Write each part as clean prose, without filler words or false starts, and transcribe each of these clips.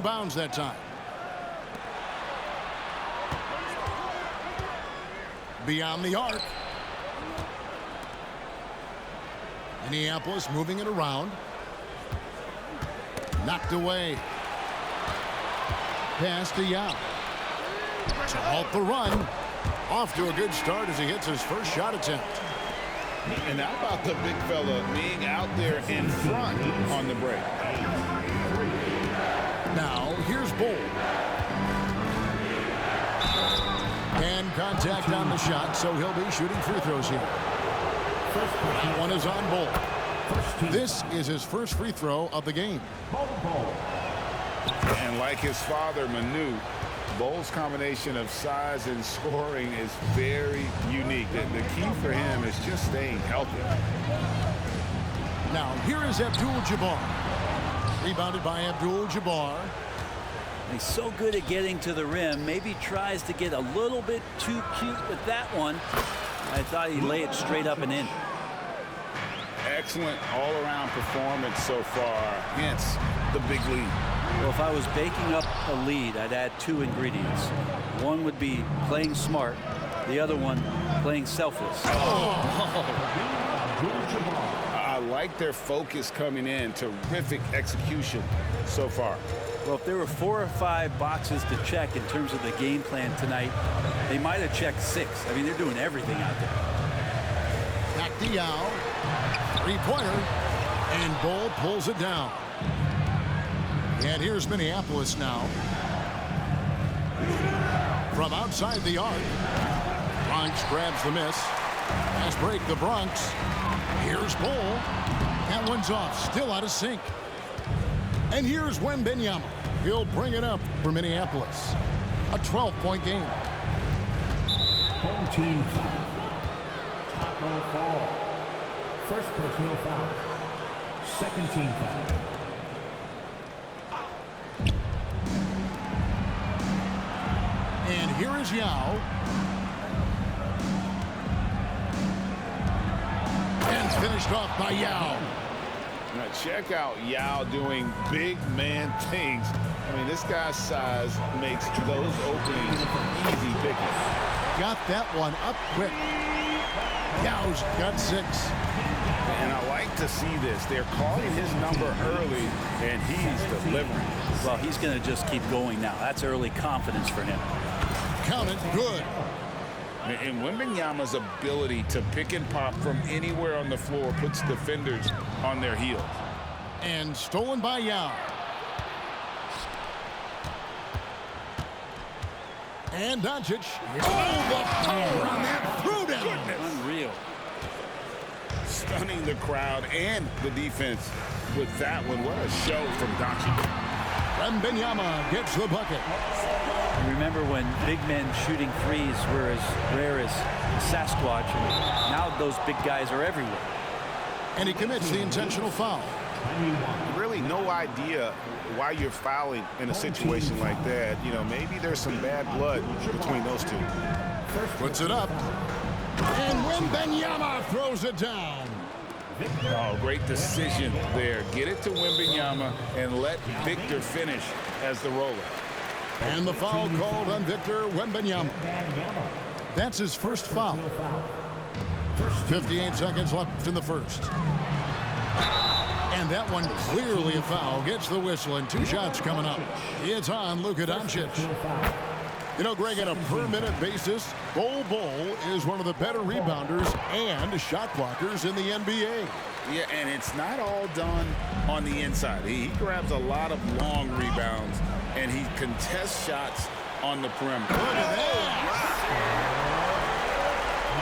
bounds that time. Beyond the arc. Minneapolis moving it around. Knocked away. Pass to Yao. To halt the run. Off to a good start as he hits his first shot attempt. And how about the big fella being out there in front on the break? Now, here's Bull. And contact on the shot, so he'll be shooting free throws here. That one is on Bull. This is his first free throw of the game. And like his father, Manu, Bull's combination of size and scoring is very unique. The key for him is just staying healthy. Now, here is Abdul-Jabbar. Rebounded by Abdul-Jabbar. He's so good at getting to the rim. Maybe tries to get a little bit too cute with that one. I thought he'd lay it straight up and in. Excellent all-around performance so far, hence the big lead. Well, if I was baking up a lead, I'd add two ingredients. One would be playing smart. The other one, playing selfless. I like their focus coming in. Terrific execution so far. Well, if there were 4 or 5 boxes to check in terms of the game plan tonight, they might have checked 6. I mean, they're doing everything out there. Back to Yao. Three-pointer. And Bull pulls it down. And here's Minneapolis now. From outside the arc. Bronx grabs the miss. Pass break the Bronx. Here's Bull. That one's off. Still out of sync. And here's Wembanyama. He'll bring it up for Minneapolis. A 12-point game. Home team foul. Taco Fall. First personal foul. Second team foul. And here is Yao. And finished off by Yao. Now check out Yao doing big man things. I mean, this guy's size makes those openings easy picking. Got that one up quick. Yao's got 6. And I like to see this. They're calling his number early, and he's delivering. Well, he's going to just keep going now. That's early confidence for him. Counted good. And Wembanyama's ability to pick and pop from anywhere on the floor puts defenders on their heels. And stolen by Yao. And Doncic. Oh, the power on that throwdown. Unreal. Stunning the crowd and the defense with that one. What a show from Doncic. Wembanyama gets the bucket. Remember when big men shooting threes were as rare as Sasquatch, and now those big guys are everywhere. And he commits the intentional foul. Really no idea why you're fouling in a situation like that. You know, maybe there's some bad blood between those two. Puts it up. And Wembanyama throws it down. Oh, great decision there. Get it to Wembanyama and let Victor finish as the roller. And the foul called on Victor Wembanyama. That's his first foul. 58 seconds left in the first. And that one clearly a foul. Gets the whistle and 2 shots coming up. It's on Luka Doncic. You know, Greg, on a per-minute basis, Bull is one of the better rebounders and shot blockers in the NBA. Yeah, and it's not all done on the inside. He grabs a lot of long rebounds, and he contests shots on the perimeter. Look at that.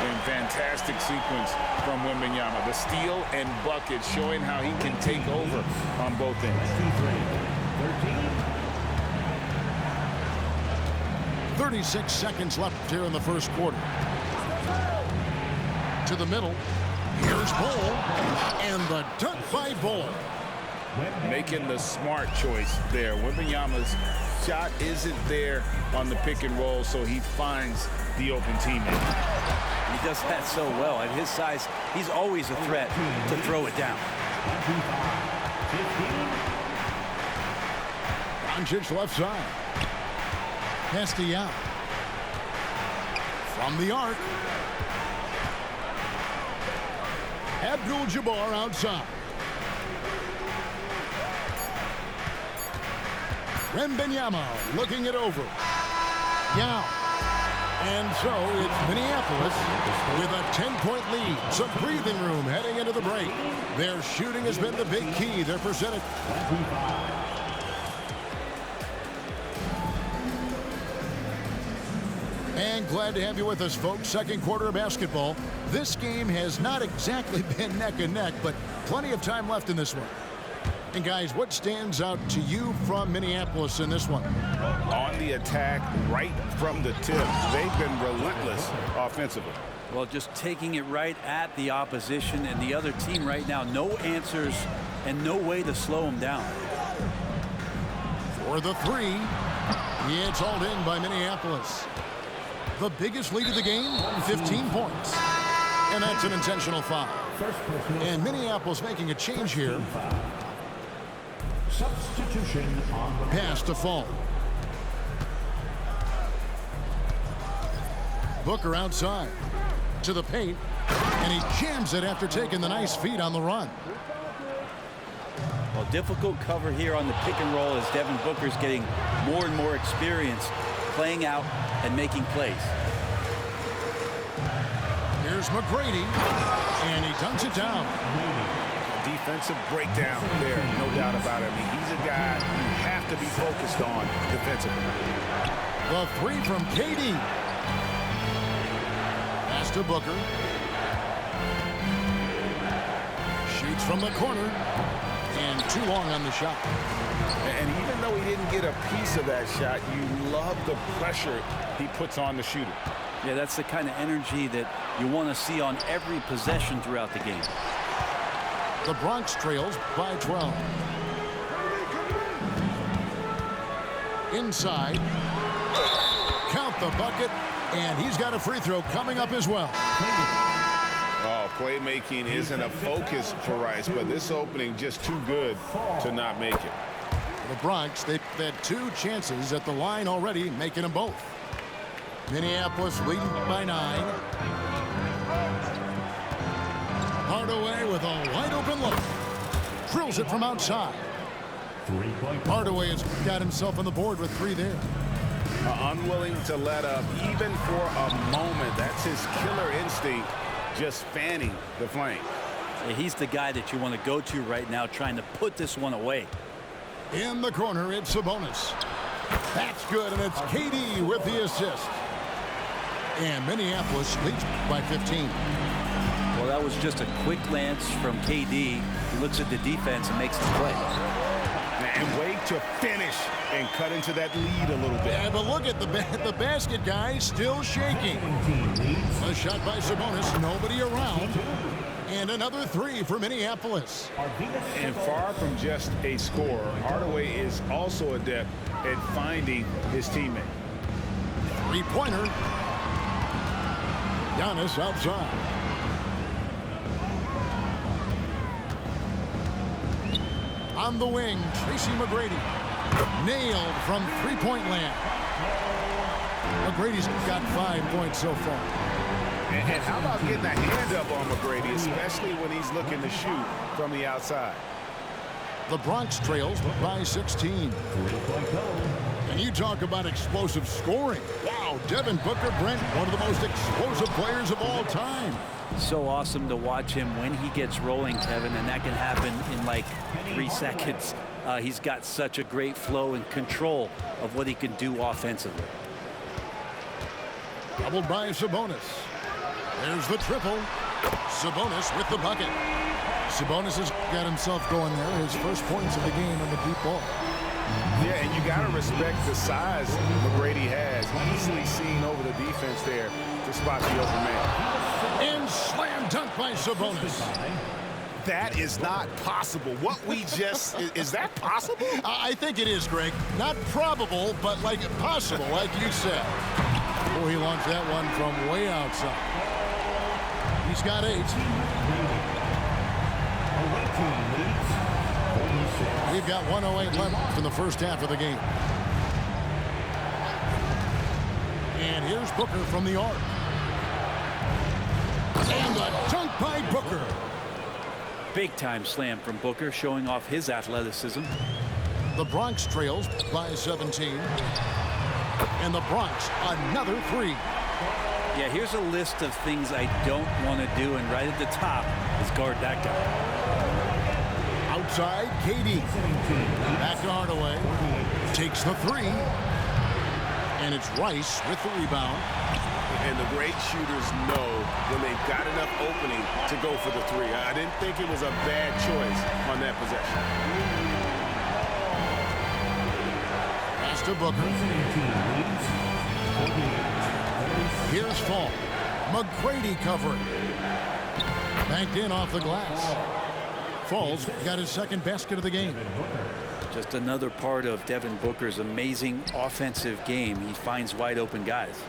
And fantastic sequence from Wembanyama. The steal and bucket showing how he can take over on both ends. 36 seconds left here in the first quarter. To the middle. Here's Bull. And the dunk by Bull. Making the smart choice there. Wembanyama's shot isn't there on the pick and roll, so he finds the open teammate. He does that so well. At his size, he's always a threat to throw it down. Doncic left side. Castellano. From the arc. Abdul-Jabbar outside. Wembanyama looking it over. Yao. And so it's Minneapolis with a 10-point lead. Some breathing room heading into the break. Their shooting has been the big key. Their percentage. And glad to have you with us, folks. Second quarter of basketball. This game has not exactly been neck and neck, but plenty of time left in this one. And guys, what stands out to you from Minneapolis in this one? On the attack, right from the tip. They've been relentless offensively. Well, just taking it right at the opposition and the other team right now. No answers and no way to slow them down. For the three, it's hauled in by Minneapolis. The biggest lead of the game, 15 points. And that's an intentional foul. And Minneapolis making a change here. Substitution on the Pass to Fall. Booker outside to the paint, and he jams it after taking the nice feed on the run. Well, difficult cover here on the pick and roll as Devin Booker's getting more and more experience playing out and making plays. Here's McGrady, and he dunks it down. Defensive breakdown there, no doubt about it. I mean, he's a guy you have to be focused on defensively. The three from KD. Pass to Booker. Shoots from the corner. And too long on the shot. And even though he didn't get a piece of that shot, you love the pressure he puts on the shooter. Yeah, that's the kind of energy that you want to see on every possession throughout the game. The Bronx trails by 12. Inside. Count the bucket. And he's got a free throw coming up as well. Oh, playmaking isn't a focus for Rice, but this opening just too good to not make it. The Bronx, they've had two chances at the line already, making them both. Minneapolis leading by 9. Hardaway with a wide open look. Drills it from outside. Hardaway has got himself on the board with 3 there. Unwilling to let up even for a moment. That's his killer instinct, just fanning the flame. Yeah, he's the guy that you want to go to right now, trying to put this one away. In the corner, it's Sabonis. That's good, and it's KD with the assist. And Minneapolis leads by 15. Well, that was just a quick glance from KD. He looks at the defense and makes the play. And wait to finish and cut into that lead a little bit. Yeah, but look at the basket guy still shaking. A shot by Sabonis, nobody around. And another 3 for Minneapolis. And far from just a scorer, Hardaway is also adept at finding his teammate. 3-pointer. Giannis outside. On the wing, Tracy McGrady. Nailed from three-point land. McGrady's got 5 points so far. And how about getting a hand up on McGrady, especially when he's looking to shoot from the outside. The Bronx trails by 16. And you talk about explosive scoring. Wow, Devin Booker, Brent, one of the most explosive players of all time. So awesome to watch him when he gets rolling, Kevin, and that can happen in like 3 seconds. He's got such a great flow and control of what he can do offensively. Doubled by Sabonis. There's the triple. Sabonis with the bucket. Sabonis has got himself going there. His first points of the game on the deep ball. Yeah, and you got to respect the size McGrady has. Easily seen over the defense there to spot the open man. And slam dunk by Sabonis. That is not possible. What we just, is that possible? I think it is, Greg. Not probable, but like possible, like you said. Oh, he launched that one from way outside. He's got 8. We've got 1:08 left in the first half of the game. And here's Booker from the arc. And a dunk by Booker. Big time slam from Booker, showing off his athleticism. The Bronx trails by 17. And the Bronx another three. Yeah, here's a list of things I don't want to do, and right at the top is guard that guy. Outside, KD. Back to Hardaway. Takes the three. And it's Rice with the rebound. And the great shooters know when they've got enough opening to go for the three. I didn't think it was a bad choice on that possession. Pass to Booker. Here's Fall. McGrady covering. Banked in off the glass. Fall's got his second basket of the game. Just another part of Devin Booker's amazing offensive game. He finds wide open guys.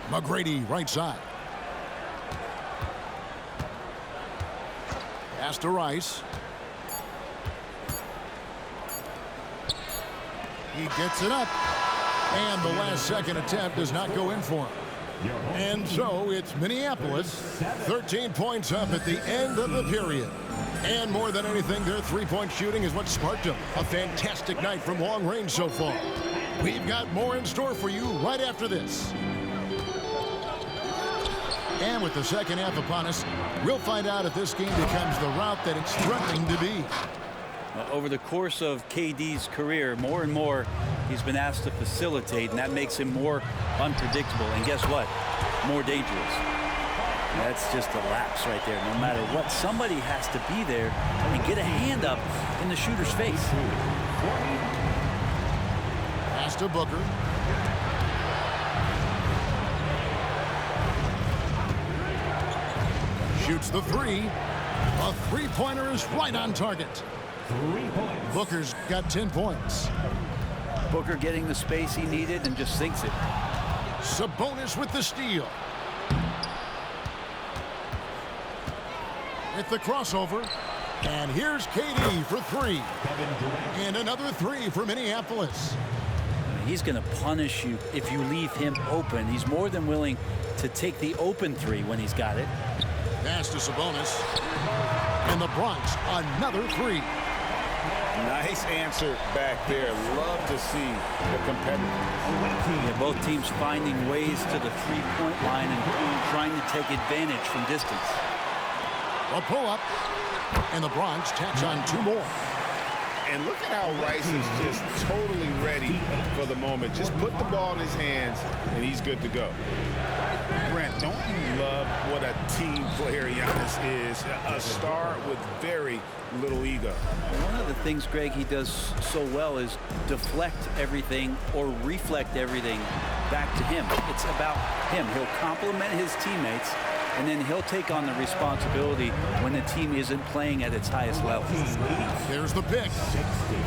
McGrady right side. Pass to Rice. He gets it up. And the last second attempt does not go in for him. And so it's Minneapolis, 13 points up at the end of the period. And more than anything, their three-point shooting is what sparked them. A fantastic night from long range so far. We've got more in store for you right after this. And with the second half upon us, we'll find out if this game becomes the route that it's threatening to be. Over the course of KD's career, more and more he's been asked to facilitate, and that makes him more unpredictable. And guess what? More dangerous. That's just a lapse right there. No matter what, somebody has to be there and get a hand up in the shooter's face. Pass to Booker. Shoots the three. A three-pointer is right on target. 3 points. Booker's got 10 points. Booker getting the space he needed and just sinks it. Sabonis with the steal. With the crossover. And here's KD for three. And another three for Minneapolis. He's going to punish you if you leave him open. He's more than willing to take the open three when he's got it. Pass to Sabonis. And the Bronx another three. Nice answer back there. Love to see the competitiveness. Yeah, both teams finding ways to the three-point line and trying to take advantage from distance. A pull-up. And the Bronx tacks on two more. And look at how Rice is just totally ready for the moment. Just put the ball in his hands, and he's good to go. Brent, don't you love what a team player Giannis is? A star with very little ego. One of the things, Greg, he does so well is deflect everything or reflect everything back to him. It's about him. He'll compliment his teammates, and then he'll take on the responsibility when the team isn't playing at its highest level. There's the pick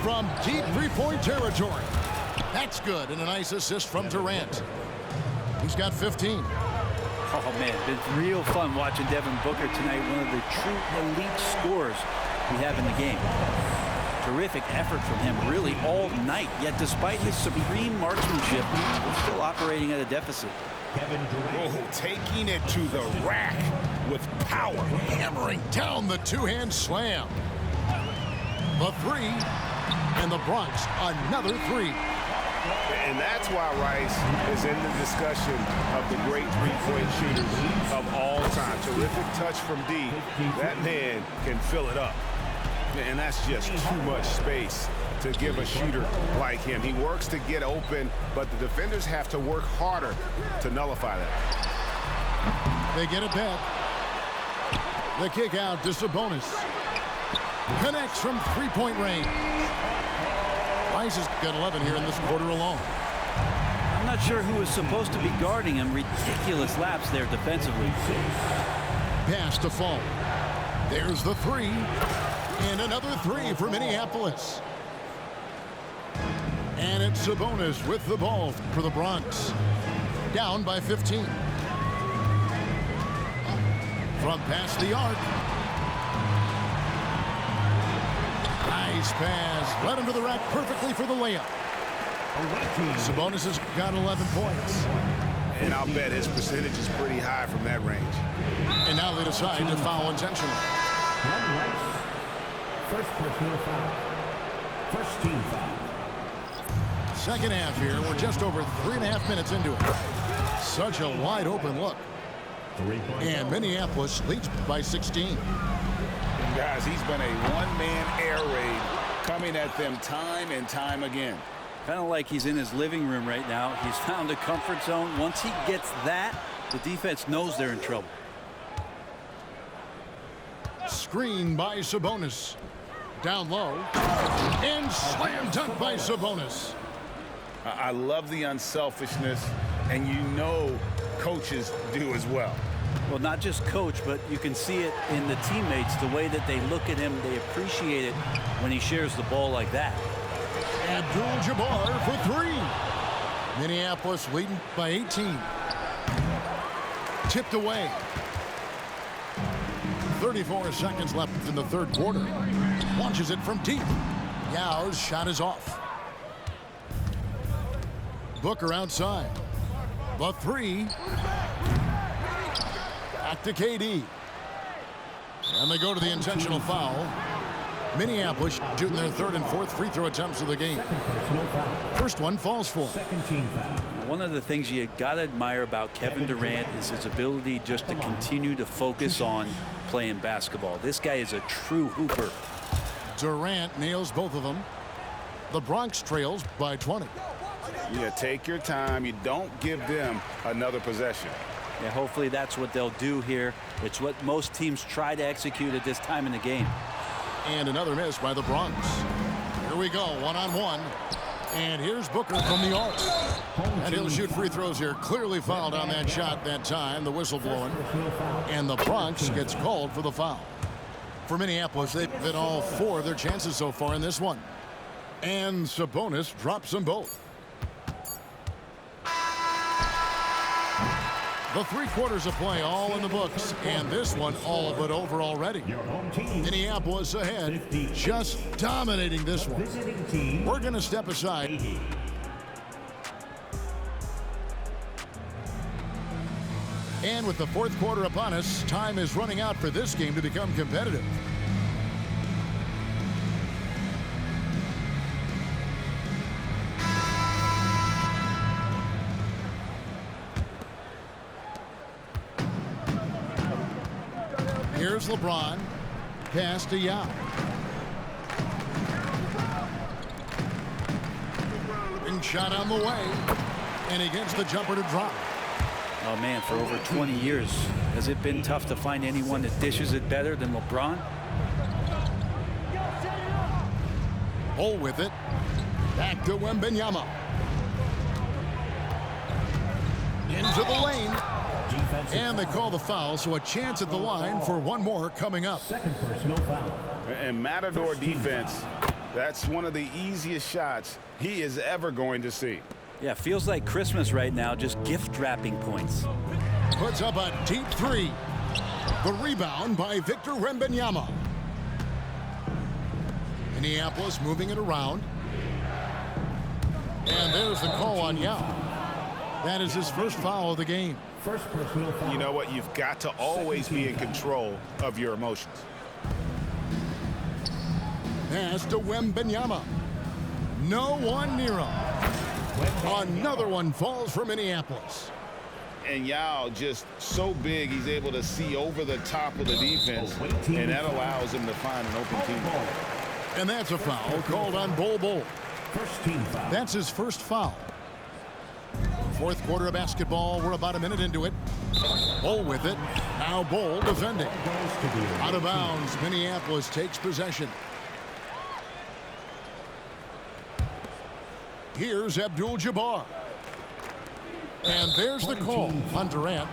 from deep three-point territory. That's good, and a nice assist from Durant. He's got 15. Oh, man, been real fun watching Devin Booker tonight. One of the true elite scorers we have in the game. Terrific effort from him really all night. Yet despite his supreme marksmanship, we're still operating at a deficit. Oh, taking it to the rack with power. Hammering down the two-hand slam. The three. And the Bronx another three. And that's why Rice is in the discussion of the great three-point shooters of all time. Terrific touch from D. That man can fill it up. And that's just too much space to give a shooter like him. He works to get open, but the defenders have to work harder to nullify that. They get it back. The kick out to Sabonis. Connects from three-point range. Rice has got 11 here in this quarter alone. I'm not sure who was supposed to be guarding him. Ridiculous lapse there defensively. Pass to Fall. There's the three. And another three for Minneapolis. And it's Sabonis with the ball for the Bronx. Down by 15. From past the arc. Nice pass. Led him to the rack perfectly for the layup. Sabonis has got 11 points. And I'll bet his percentage is pretty high from that range. And now they decide to foul intentionally. First personal foul. First team foul. Second half here. We're just over 3.5 minutes into it. Such a wide open look. And Minneapolis leads by 16. Guys, he's been a one-man air raid coming at them time and time again. Kind of like he's in his living room right now. He's found a comfort zone. Once he gets that, the defense knows they're in trouble. Screen by Sabonis. Down low. And slam dunk by Sabonis. I love the unselfishness, and you know coaches do as well. Well, not just coach, but you can see it in the teammates, the way that they look at him. They appreciate it when he shares the ball like that. Abdul-Jabbar for three. Minneapolis leading by 18. Tipped away. 34 seconds left in the third quarter. Launches it from deep. Yao's shot is off. Booker outside. The three. Back to KD. And they go to the intentional foul. Minneapolis shooting their third and fourth free throw attempts of the game. First one falls for. Second team foul. One of the things you got to admire about Kevin Durant is his ability just to continue to focus on playing basketball. This guy is a true hooper. Durant nails both of them. The Bronx trails by 20. Yeah, take your time. You don't give them another possession. Yeah, hopefully that's what they'll do here. It's what most teams try to execute at this time in the game. And another miss by the Bronx. Here we go, one-on-one. And here's Booker from the arc. And he'll shoot free throws here. Clearly fouled on that shot that time. The whistle blowing. And the Bronx gets called for the foul. For Minneapolis, they've hit all four of their chances so far in this one. And Sabonis drops them both. The 3 quarters of play all in the books, and this one all but over already. Minneapolis ahead, just dominating this one. We're going to step aside. And with the fourth quarter upon us, time is running out for this game to become competitive. Here's LeBron. Pass to Yao. And shot on the way. And he gets the jumper to drop. Oh, man, for over 20 years, has it been tough to find anyone that dishes it better than LeBron? Hole with it. Back to Wembanyama. Into the lane. And they call the foul, so a chance at the line for one more coming up. Second personal foul. And Matador defense, that's one of the easiest shots he is ever going to see. Yeah, feels like Christmas right now, just gift wrapping points. Puts up a deep three. The rebound by Victor Wembanyama. Minneapolis moving it around. And there's the call on Yao. That is his first foul of the game. First personal foul. You know what? You've got to always be in control of your emotions. Pass to Wembanyama. No one near him. Another one falls for Minneapolis. And Yao just so big, he's able to see over the top of the defense, and that allows him to find an open teammate. And that's a foul called on Bol. First team foul. That's his first foul. Fourth quarter of basketball. We're about a minute into it. Bol with it. Now Bol defending. Out of bounds. Minneapolis takes possession. Here's Abdul-Jabbar. And there's the call on Durant.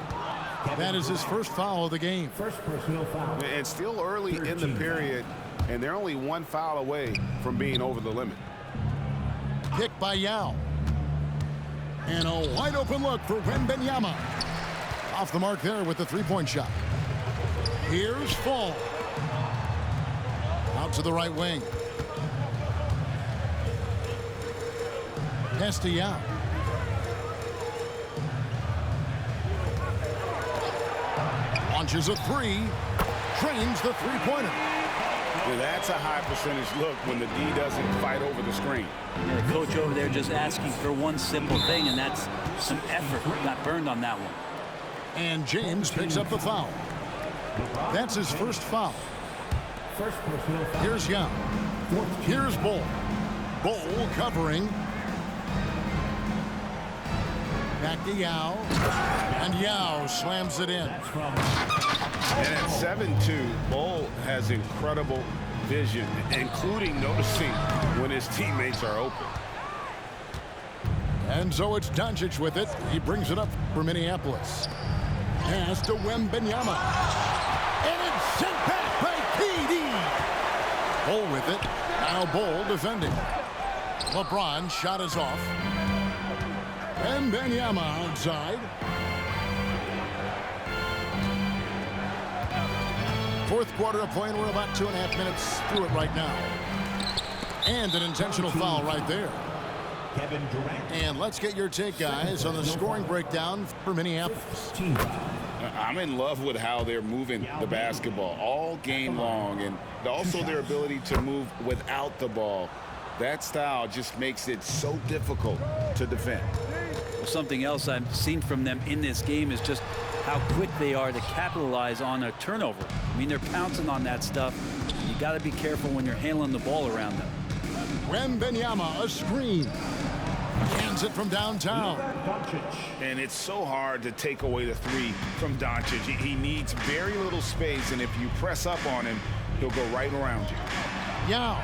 That is his first foul of the game. First personal foul. And still early in the period, and they're only one foul away from being over the limit. Pick by Yao. And a wide open look for Wembanyama. Off the mark there with the three-point shot. Here's Fall. Out to the right wing. Pass to Yao. Launches a three. Trains the three-pointer. Well, that's a high percentage look when the D doesn't fight over the screen. Yeah, the coach over there just asking for one simple thing, and that's some effort. Got burned on that one. And James picks up the foul. That's his first foul. Here's Young. Here's Bull. Bull covering. Back to Yao. And Yao slams it in. And at 7-2, Bull has incredible vision, including noticing when his teammates are open. And so it's Doncic with it. He brings it up for Minneapolis. Pass to Wembanyama. And it's sent back by KD. Bull with it. Now Bull defending. LeBron shot is off. Wembanyama outside. Fourth quarter of play, and we're about 2.5 minutes through it right now. And an intentional foul right there. Kevin Durant. And let's get your take, guys, on the scoring breakdown for Minneapolis. I'm in love with how they're moving the basketball all game long, and also their ability to move without the ball. That style just makes it so difficult to defend. Well, something else I've seen from them in this game is just how quick they are to capitalize on a turnover. I mean, they're pouncing on that stuff. You got to be careful when you're handling the ball around them. Wembanyama, a screen. Hands it from downtown. And it's so hard to take away the three from Doncic. He needs very little space, and if you press up on him, he'll go right around you. Yao.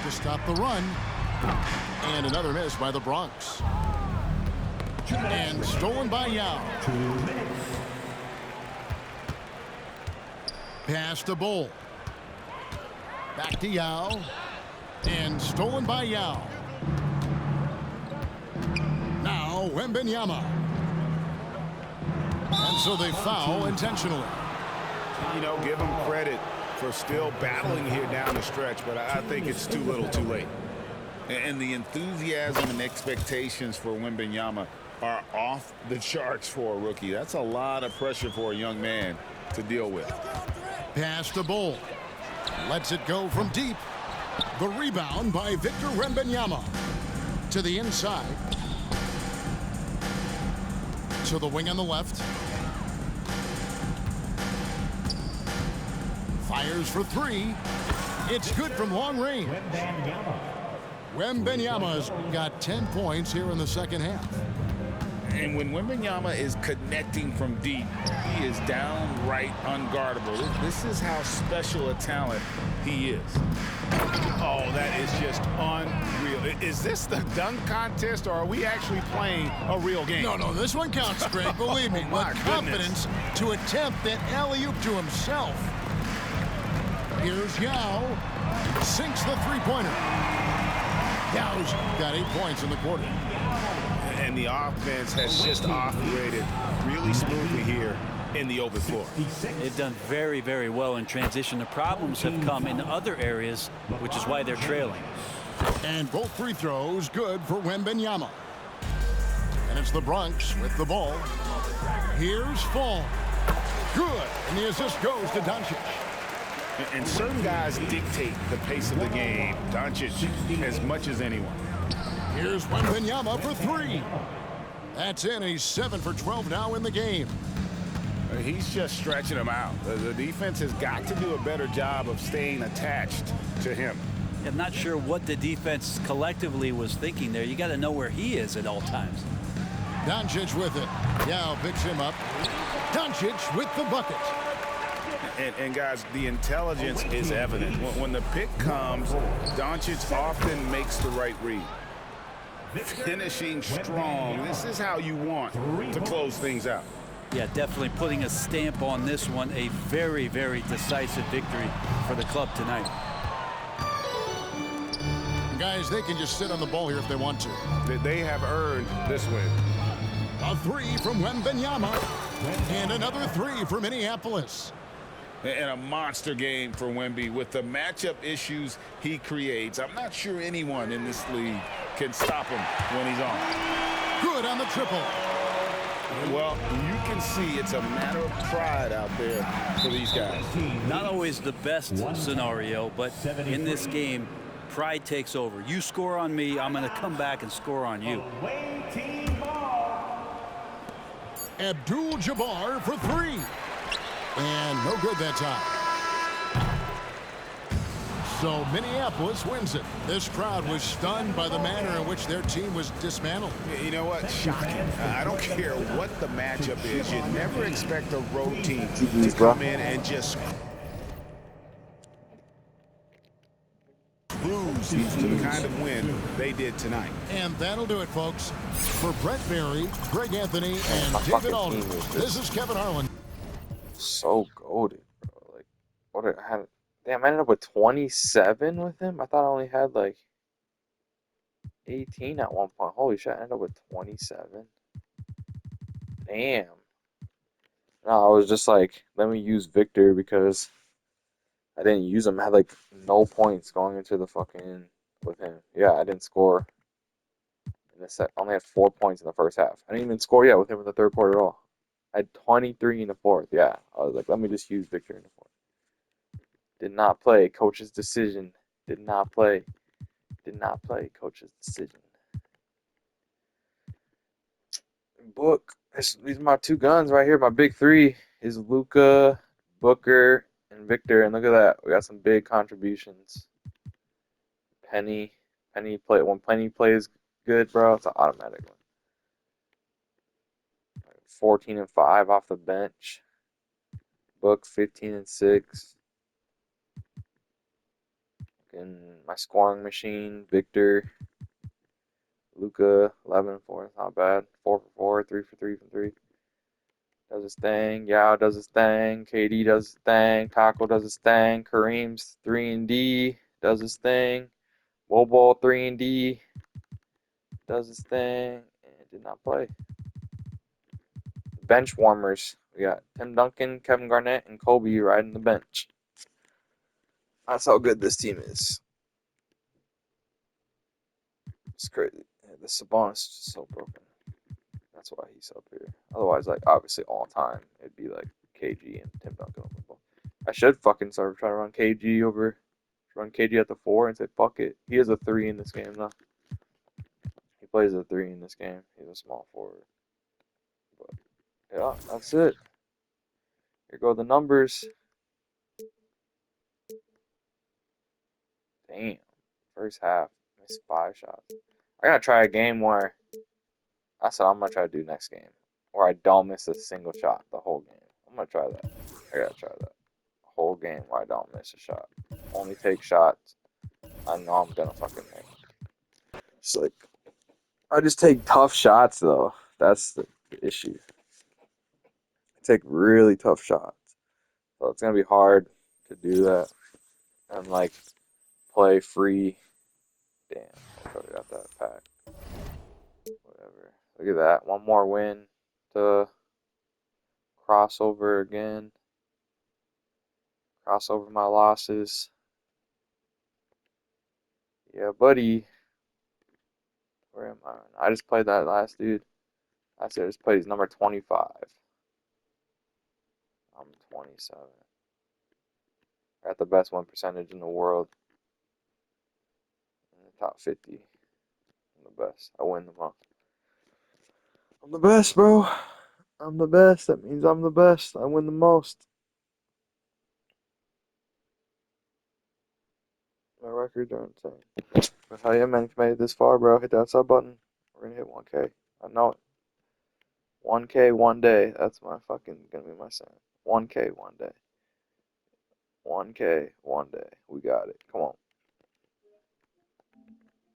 To stop the run. And another miss by the Bronx. And stolen by Yao. 2 minutes. Pass to Bull. Back to Yao. And stolen by Yao. Now Wembanyama. And so they foul intentionally. You know, give him credit for still battling here down the stretch, but I think it's too little too late. And the enthusiasm and expectations for Wembanyama are off the charts for a rookie. That's a lot of pressure for a young man to deal with. Pass to Bull. Lets it go from deep. The rebound by Victor Wembanyama. To the inside. To the wing on the left. Fires for three. It's good from long range. Wembanyama's got 10 points here in the second half. And when Wembanyama is connecting from deep, he is downright unguardable. This is how special a talent he is. Oh, that is just unreal. Is this the dunk contest, or are we actually playing a real game? No, this one counts, Greg. Believe me. My With confidence to attempt that alley-oop to himself. Here's Yao. Sinks the three-pointer. Yao's got 8 points in the quarter. And the offense has just operated really smoothly here in the open floor. They've done very, very well in transition. The problems have come in other areas, which is why they're trailing. And both free throws good for Wembanyama. And it's the Bronx with the ball. Here's Fall. Good. And the assist goes to Doncic. And certain guys dictate the pace of the game. Doncic as much as anyone. Here's Wembanyama for three. That's in. He's 7 for 12 now in the game. He's just stretching them out. The defense has got to do a better job of staying attached to him. I'm not sure what the defense collectively was thinking there. You got to know where he is at all times. Doncic with it. Yao picks him up. Doncic with the bucket. And guys, the intelligence is evident. When the pick comes, Doncic often makes the right read. Finishing strong. This is how you want to close things out. Yeah, definitely putting a stamp on this one. A very, very decisive victory for the club tonight. Guys, they can just sit on the ball here if they want to. They have earned this win. A three from Wembanyama. And another three for Minneapolis. And a monster game for Wemby with the matchup issues he creates. I'm not sure anyone in this league can stop him when he's on. Good on the triple. Well, you can see it's a matter of pride out there for these guys. Not always the best scenario, but in this game, pride takes over. You score on me, I'm going to come back and score on you. Abdul-Jabbar for three. And no good that time. So Minneapolis wins it. This crowd was stunned by the manner in which their team was dismantled. You know what? Shocking. I don't care what the matchup is. You never expect a road team to come in and just cruise to the kind of win they did tonight. And that'll do it, folks. For Brett Berry, Greg Anthony, and David Aldridge, this is Kevin Harlan. So goated, bro. Like, what I had. Damn, I ended up with 27 with him. I thought I only had like 18 at one point. Holy shit, I ended up with 27. Damn. No, I was just like, let me use Victor because I didn't use him. I had like no points going into the fucking with him. Yeah, I didn't score in the set. I only had 4 points in the first half. I didn't even score yet with him in the third quarter at all. I had 23 in the fourth. Yeah, I was like, let me just use Victor in the fourth. Did not play. Coach's decision. Did not play. Did not play. Coach's decision. Book. These are my two guns right here. My big three is Luka, Booker, and Victor. And look at that. We got some big contributions. Penny play when Penny plays good, bro. It's an automatic one. 14 and 5 off the bench. Book 15 and 6. And my scoring machine, Victor, Luka, 11 and 4. It's not bad. 4 for 4, 3 for 3 from 3. Does his thing. Yao does his thing. KD does his thing. Taco does his thing. Kareem's 3 and D does his thing. Bobo 3 and D does his thing. And did not play. Bench warmers. We got Tim Duncan, Kevin Garnett, and Kobe riding the bench. That's how good this team is. It's crazy. Yeah, the Sabonis is just so broken. That's why he's up here. Otherwise, like, obviously all time, it'd be like KG and Tim Duncan. I should fucking start trying to run KG at the 4 and say, fuck it. He has a 3 in this game, though. He plays a 3 in this game. He's a small forward. But, yeah, that's it. Here go the numbers. Damn. First half. Missed 5 shots. I gotta try a game where that's what I'm gonna try to do next game. Where I don't miss a single shot the whole game. I'm gonna try that. I gotta try that. Whole game where I don't miss a shot. Only take shots I know I'm gonna fucking make. It's like I just take tough shots though. That's the issue. I take really tough shots. So it's gonna be hard to do that and like play free. Damn, I could have got that pack. Whatever. Look at that. One more win to crossover again. Cross over my losses. Yeah, buddy. Where am I? I just played that last dude. I just played his number 25. I'm 27. Got the best win percentage in the world. In the top 50. I'm the best. I win the most. I'm the best, bro. I'm the best. That means I'm the best. I win the most. My records are insane. But hell yeah, man. If you made it this far, bro, hit that sub button. We're gonna hit 1K. I know it. 1K one day. That's my fucking gonna be my saying. 1K one day. 1K one day. We got it. Come on.